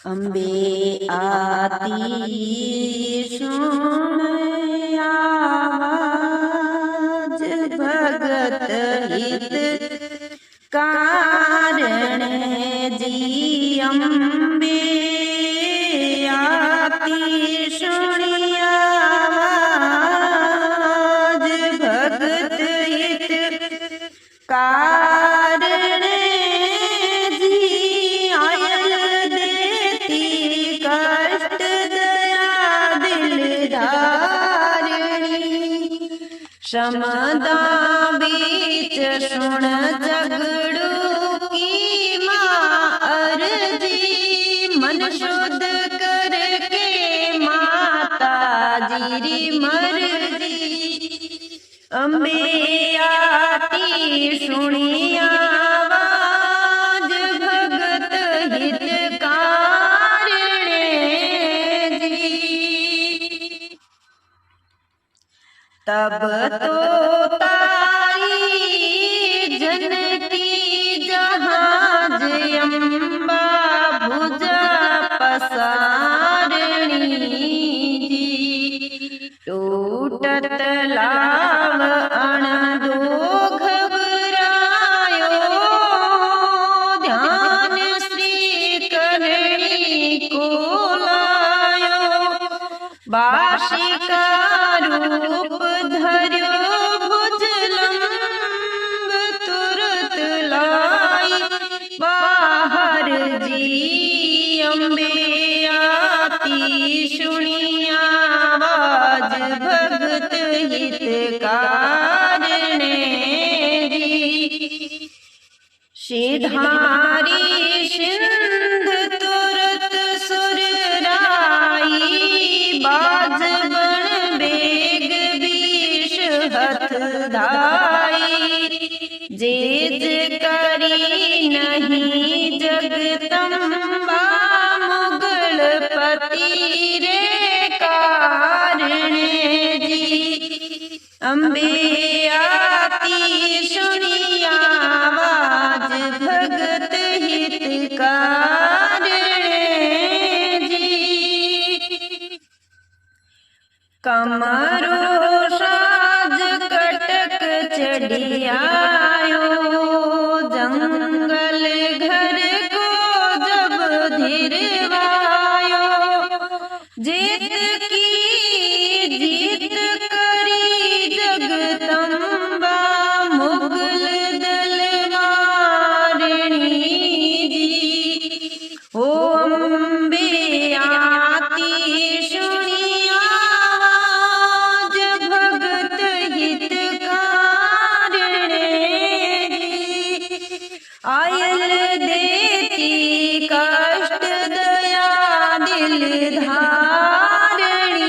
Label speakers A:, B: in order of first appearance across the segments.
A: अम्बे आती सुन आवाज भगत हित कारण जी। अम्बे आती सुनी आवाज भगत हित कारण जी। आयल देती कष्ट दया दिल धारणी। समदा बीच सुन झगड़ू की माँ अर्जी। मन शुद्ध करके माता जी मर्जी। अम्बे आती सुनी आवाज भगत हित कारणे जी। तब तो तारी जनकी जहाज अम्बा भुजा पसारणी जी। टूटत लाव अण दो घबरायो। ध्यान श्री करणी को लायो। बाशी का रूप धर्यो भुजलंब तुरत लाई बाहर जी। अम्बे आती सुनी आवाज भगत हित कारणे जी। सिधारी सिंध तुरत सुरराई। बाज बन बेग बीश हथ धाई। जेज करी नहीं जगदम्बा मुगल पति रे कारणे जी। अम्बे आती सुनी आवाज भगत हित कारणे जी। कमरो साज कटक चढ़ी आयो। जंगल घर को जब धिरवायो। जीत की जीत करी जगदम्बा मुगल दल मारणी जी। ओ अम्बे आती सुनी आवाज भगत हित कारणे जी। आयल देती कष्ट दया दिल धारणी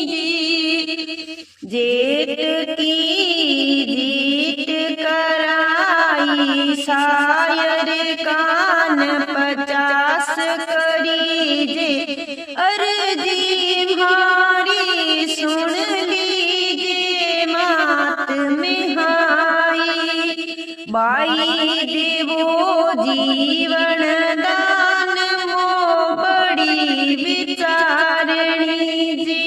A: जी। जेठ की जीत कराई शायर कान 50 करीजे। अर्जी भारी सुन लीजिए मात में हाई। बाई देवो जीवन दान मो बड़ी विचारणी जी।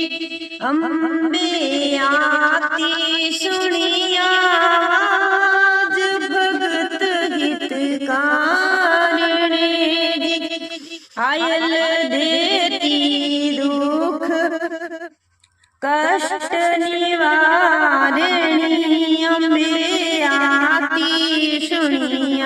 A: अम्बे आती सुनी आवाज भगत हित कारणे जी। आयल देती दुख कष्ट निवारणी। अम्बे आती सुनी